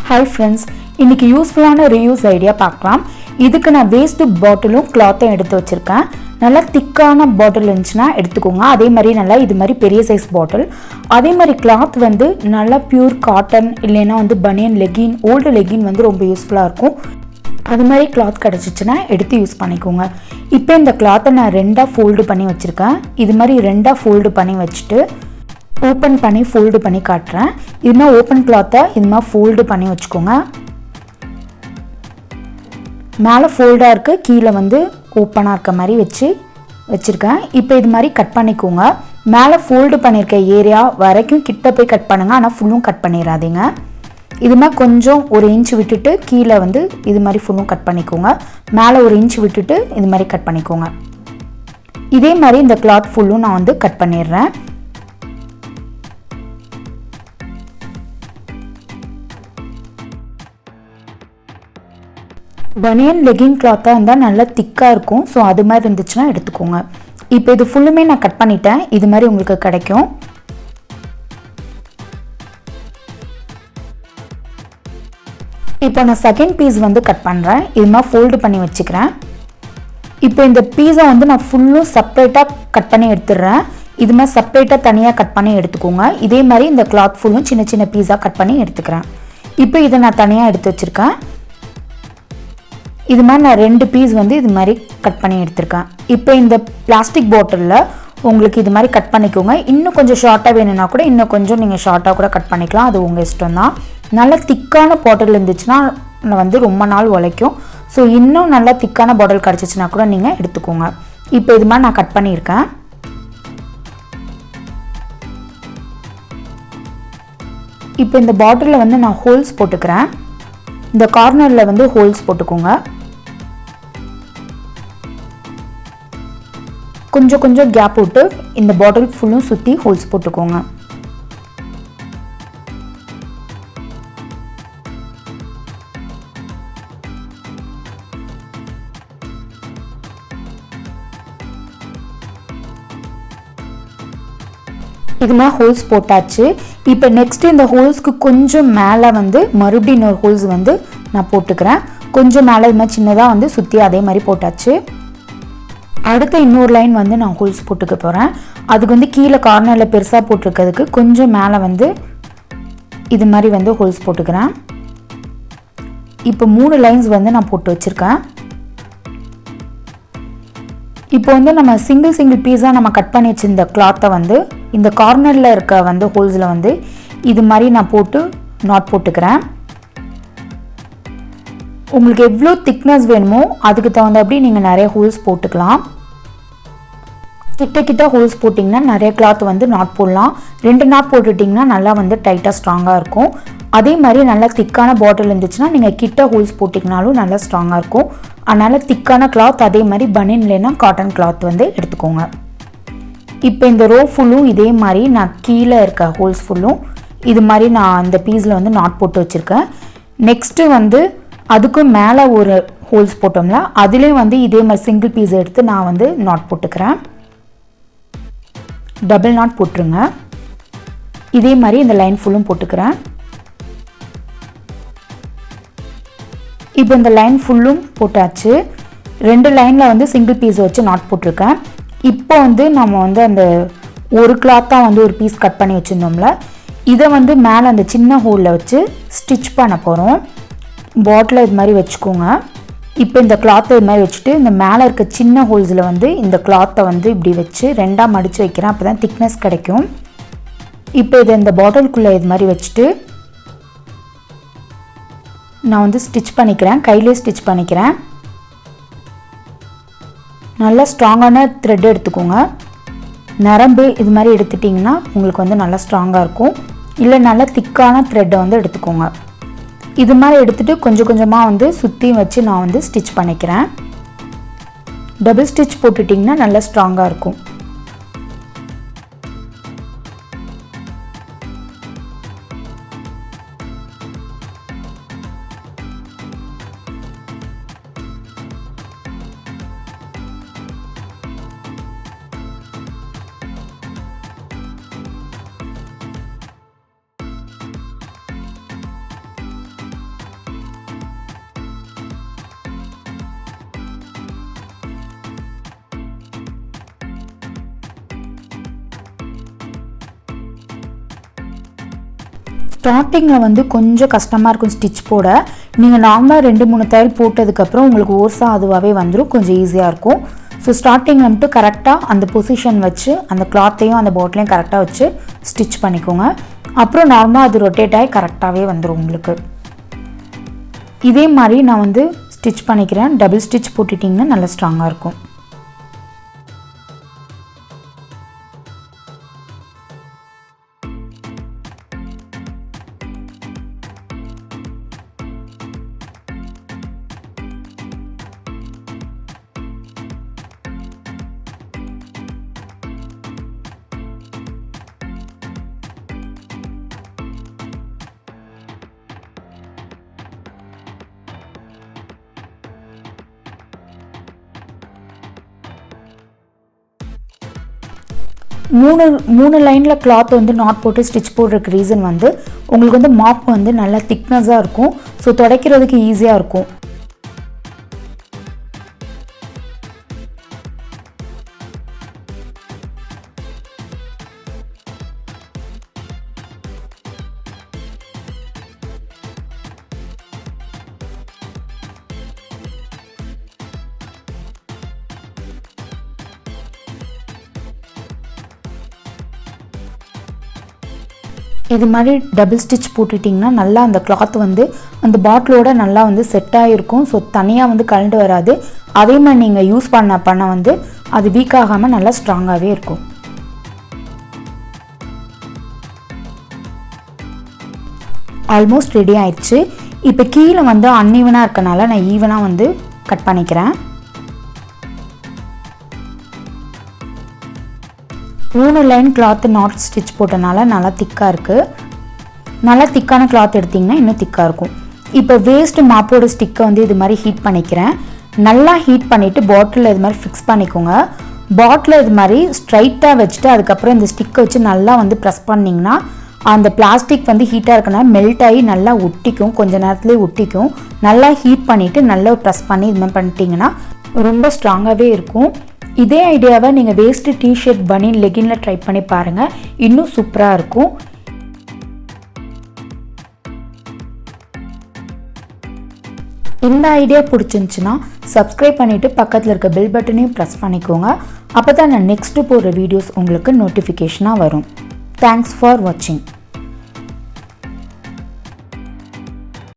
Hi friends, இன்னைக்கு யூஸ்ஃபுல்லான reuse idea பார்க்கலாம். இதுக்கு நான் வேஸ்ட் பாட்டிலும் கிளாத்தும் எடுத்து வச்சிருக்கேன். நல்லா திக்கான பாட்டில் இருந்துச்சுன்னா எடுத்துக்கோங்க. அதே மாதிரி நல்லா இது மாதிரி பெரிய சைஸ் பாட்டில். அதே மாதிரி கிளாத் வந்து நல்லா பியூர் காட்டன் இல்லைன்னா வந்து பனியன் லெகின், ஓல்டு லெகின் வந்து ரொம்ப யூஸ்ஃபுல்லாக இருக்கும். அது மாதிரி கிளாத் கிடச்சிச்சின்னா எடுத்து யூஸ் பண்ணிக்கோங்க. இப்போ இந்த கிளாத்தை நான் ரெண்டாக ஃபோல்டு பண்ணி வச்சுருக்கேன். இது மாதிரி ரெண்டாக ஃபோல்டு பண்ணி வச்சுட்டு ஓப்பன் பண்ணி ஃபோல்டு பண்ணி காட்டுறேன். இதுனா ஓப்பன் கிளாத்தை இது மாதிரி ஃபோல்டு பண்ணி வச்சுக்கோங்க. மேலே ஃபோல்டாக இருக்குது, கீழே வந்து ஓப்பனாக இருக்க மாதிரி வச்சுருக்கேன். இப்போ இது மாதிரி கட் பண்ணிக்கோங்க. மேலே ஃபோல்டு பண்ணியிருக்க ஏரியா வரைக்கும் கிட்ட போய் கட் பண்ணுங்கள், ஆனால் ஃபுல்லும் கட் பண்ணிடாதீங்க. இது மாதிரி கொஞ்சம் ஒரு இன்ச் விட்டுட்டு கீழே வந்து இது மாதிரி ஃபுல்லும் கட் பண்ணிக்கோங்க. மேலே ஒரு இன்ச் விட்டுட்டு இது மாதிரி கட் பண்ணிக்கோங்க. இதே மாதிரி இந்த கிளாத் ஃபுல்லும் நான் வந்து கட் பண்ணிடுறேன். பனியன் லெகின் கிளாத்தாக இருந்தால் நல்லா திக்காக இருக்கும். ஸோ அது மாதிரி இருந்துச்சுன்னா எடுத்துக்கோங்க. இப்போ இது ஃபுல்லுமே நான் கட் பண்ணிட்டேன். இது மாதிரி உங்களுக்கு கிடைக்கும். இப்போ நான் செகண்ட் பீஸ் வந்து கட் பண்ணுறேன். இது மாதிரி ஃபோல்டு பண்ணி வச்சுக்கிறேன். இப்போ இந்த பீஸை வந்து நான் ஃபுல்லும் செப்ரேட்டாக கட் பண்ணி எடுத்துடுறேன். இது மாதிரி செப்ரேட்டாக தனியாக கட் பண்ணி எடுத்துக்கோங்க. இதே மாதிரி இந்த கிளாத் ஃபுல்லும் சின்ன சின்ன பீஸாக கட் பண்ணி எடுத்துக்கிறேன். இப்போ இதை நான் தனியாக எடுத்து வச்சுருக்கேன். இது மாதிரி நான் 2 பீஸ் வந்து இது மாதிரி கட் பண்ணி எடுத்திருக்கேன். இப்போ இந்த பிளாஸ்டிக் பாட்டிலில் உங்களுக்கு இது மாதிரி கட் பண்ணிக்கோங்க. இன்னும் கொஞ்சம் ஷார்ட்டாக வேணும்னா கூட இன்னும் கொஞ்சம் நீங்கள் ஷார்ட்டாக கூட கட் பண்ணிக்கலாம். அது உங்கள் இஷ்டம் தான். நல்லா திக்கான பாட்டில் இருந்துச்சுன்னா வந்து ரொம்ப நாள் உழைக்கும். ஸோ இன்னும் நல்லா திக்கான பாட்டில் கிடச்சிச்சின்னா கூட நீங்கள் எடுத்துக்கோங்க. இப்போ இது மாதிரி நான் கட் பண்ணியிருக்கேன். இப்போ இந்த பாட்டிலில் வந்து நான் ஹோல்ஸ் போட்டுக்கிறேன். இந்த கார்னரில் வந்து ஹோல்ஸ் போட்டுக்கோங்க. கொஞ்சம் கொஞ்சம் கேப் விட்டு இந்த பாட்டில் ஃபுல்லும் சுற்றி ஹோல்ஸ் போட்டுக்கோங்க. இது மாதிரி ஹோல்ஸ் போட்டாச்சு. இப்போ நெக்ஸ்ட் இந்த ஹோல்ஸ்க்கு கொஞ்சம் மேலே வந்து மறுபடியும் இன்னொரு ஹோல்ஸ் வந்து நான் போட்டுக்கிறேன். கொஞ்சம் மேலே இது மாதிரி சின்னதாக வந்து சுற்றி அதே மாதிரி போட்டாச்சு. அடுத்த இன்னொரு லைன் வந்து நான் ஹோல்ஸ் போட்டுக்க போகிறேன். அதுக்கு வந்து கீழே கார்னரில் பெருசாக போட்டிருக்கிறதுக்கு கொஞ்சம் மேலே வந்து இது மாதிரி வந்து ஹோல்ஸ் போட்டுக்கிறேன். இப்போ 3 லைன்ஸ் வந்து நான் போட்டு வச்சுருக்கேன். இப்போ வந்து நம்ம சிங்கிள் பீஸாக நம்ம கட் பண்ணி வச்சுருந்த கிளாத்தை வந்து இந்த கார்னரில் இருக்க வந்து ஹோல்ஸில் வந்து இது மாதிரி நான் போட்டு நாட் போட்டுக்கிறேன். உங்களுக்கு எவ்வளோ திக்னஸ் வேணுமோ அதுக்கு தகுந்தபடி நீங்கள் நிறைய ஹோல்ஸ் போட்டுக்கலாம். கிட்ட ஹோல்ஸ் போட்டிங்கன்னா நிறைய கிளாத் வந்து நாட் போடலாம். 2 நாட் போட்டுட்டிங்கன்னா நல்லா வந்து டைட்டாக ஸ்ட்ராங்காக இருக்கும். அதே மாதிரி நல்லா திக்கான பாட்டில் இருந்துச்சுன்னா நீங்கள் கிட்ட ஹோல்ஸ் போட்டிங்கனாலும் நல்லா ஸ்ட்ராங்காக இருக்கும். அதனால் திக்கான கிளாத் அதே மாதிரி பனியன் இல்லைன்னா காட்டன் கிளாத் வந்து எடுத்துக்கோங்க. இப்போ இந்த ரோ ஃபுல்லும் இதே மாதிரி நான் கீழே இருக்க ஹோல்ஸ் ஃபுல்லும் இது மாதிரி நான் இந்த பீஸில் வந்து நாட் போட்டு வச்சுருக்கேன். நெக்ஸ்ட்டு வந்து அதுக்கும் மேலே ஒரு ஹோல்ஸ் போட்டோம்ல அதுலேயும் வந்து இதே மாதிரி சிங்கிள் பீஸ் எடுத்து நான் வந்து நாட் போட்டுக்கிறேன். டபுள் நாட் போட்டுருங்க. இதே மாதிரி இந்த லைன் ஃபுல்லும் போட்டுக்கிறேன். இப்போ இந்த லைன் ஃபுல்லும் போட்டாச்சு. 2 லைனில் வந்து சிங்கிள் பீஸ் வச்சு நாட் போட்டிருக்கேன். இப்போ வந்து நம்ம வந்து அந்த ஒரு கிளாத்தாக வந்து ஒரு பீஸ் கட் பண்ணி வச்சுருந்தோம்ல இதை வந்து மேலே அந்த சின்ன ஹோலில் வச்சு ஸ்டிச் பண்ண போகிறோம். பாட்டில் இது மாதிரி வச்சுக்கோங்க. இப்போ இந்த கிளாத்தை இது மாதிரி வச்சுட்டு இந்த மேலே இருக்க சின்ன ஹோல்ஸில் வந்து இந்த கிளாத்தை வந்து இப்படி வச்சு 2ஆக மடித்து வைக்கிறேன். அப்போ தான் திக்னஸ் கிடைக்கும். இப்போ இதை இந்த பாட்டிலுக்குள்ளே இது மாதிரி வச்சுட்டு நான் வந்து ஸ்டிச் பண்ணிக்கிறேன். கையிலே ஸ்டிச் பண்ணிக்கிறேன். நல்லா ஸ்ட்ராங்கான த்ரெட் எடுத்துக்கோங்க. நரம்பு இது மாதிரி எடுத்துட்டிங்கன்னா உங்களுக்கு வந்து நல்லா ஸ்ட்ராங்காக இருக்கும். இல்லை நல்லா திக்கான த்ரெட்டை வந்து எடுத்துக்கோங்க. இது மாதிரி எடுத்துகிட்டு கொஞ்சம் கொஞ்சமாக வந்து சுற்றி வச்சு நான் வந்து ஸ்டிச் பண்ணிக்கிறேன். டபுள் ஸ்டிச் போட்டுட்டிங்கன்னா நல்லா ஸ்ட்ராங்காக இருக்கும். ஸ்டார்டிங்கில் வந்து கொஞ்சம் கஷ்டமாக இருக்கும் ஸ்டிச் போட. நீங்கள் நார்மலாக 2-3 தையல் போட்டதுக்கப்புறம் உங்களுக்கு ஓர்ஸாக அதுவாகவே வந்துடும், கொஞ்சம் ஈஸியாக இருக்கும். ஸோ ஸ்டார்டிங்கில் மட்டும் கரெக்டாக அந்த பொசிஷன் வச்சு அந்த கிளாத்தையும் அந்த பாட்டிலையும் கரெக்டாக வச்சு ஸ்டிச் பண்ணிக்கோங்க. அப்புறம் நார்மலாக அது ரொட்டேட் ஆகி கரெக்டாகவே வந்துடும் உங்களுக்கு. இதே மாதிரி நான் வந்து ஸ்டிச் பண்ணிக்கிறேன். டபுள் ஸ்டிச் போட்டுட்டிங்கன்னா நல்லா ஸ்ட்ராங்காக இருக்கும். மூணு லைனில் கிளாத் வந்து நாட் போட்டு ஸ்டிச் போடுறதுக்கு ரீசன் வந்து உங்களுக்கு வந்து மாப் வந்து நல்லா திக்னஸாக இருக்கும். ஸோ துடைக்கிறதுக்கு ஈஸியாக இருக்கும். இது மாதிரி டபுள் ஸ்டிச் போட்டுட்டிங்கன்னா நல்லா அந்த கிளாத் வந்து அந்த பாட்டிலோட நல்லா வந்து செட் ஆகிருக்கும். ஸோ தனியாக வந்து கழண்டு வராது. அதே மாதிரி நீங்கள் யூஸ் பண்ண வந்து அது வீக் ஆகாமல் நல்லா ஸ்ட்ராங்காகவே இருக்கும். ஆல்மோஸ்ட் ரெடி ஆயிடுச்சு. இப்போ கீழே வந்து அன்ஈவனாக இருக்கனால நான் ஈவனாக வந்து கட் பண்ணிக்கிறேன். 3 லைன் கிளாத் நாட் ஸ்டிச் போட்டனால நல்லா திக்காக இருக்குது. நல்லா திக்கான கிளாத் எடுத்திங்கன்னா இன்னும் திக்காக இருக்கும். இப்போ வேஸ்ட்டு மாப்போட ஸ்டிக்கை வந்து இது மாதிரி ஹீட் பண்ணிக்கிறேன். நல்லா ஹீட் பண்ணிவிட்டு பாட்டிலில் இது மாதிரி ஃபிக்ஸ் பண்ணிக்கோங்க. பாட்டில் இது மாதிரி ஸ்ட்ரைட்டாக வச்சுட்டு அதுக்கப்புறம் இந்த ஸ்டிக்கை வச்சு நல்லா வந்து ப்ரெஸ் பண்ணிங்கன்னா அந்த பிளாஸ்டிக் வந்து ஹீட்டாக இருக்கனால மெல்ட் ஆகி நல்லா ஒட்டிக்கும். கொஞ்சம் நேரத்துலேயே ஒட்டிக்கும். நல்லா ஹீட் பண்ணிவிட்டு நல்லா ப்ரெஸ் பண்ணி இது மாதிரி பண்ணிட்டீங்கன்னா ரொம்ப ஸ்ட்ராங்காகவே இருக்கும். இதே ஐடியாவை நீங்கள் வேஸ்ட்டு டிஷர்ட் பனியன் லெகினில் ட்ரை பண்ணி பாருங்கள். இன்னும் சூப்பராக இருக்கும். இந்த ஐடியா பிடிச்சிருந்துச்சுன்னா சப்ஸ்கிரைப் பண்ணிவிட்டு பக்கத்தில் இருக்க பெல் பட்டனையும் ப்ரெஸ் பண்ணிக்கோங்க. அப்போ தான் நான் நெக்ஸ்ட்டு போடுற வீடியோஸ் உங்களுக்கு நோட்டிஃபிகேஷனாக வரும். தேங்க்ஸ் ஃபார் வாட்சிங்.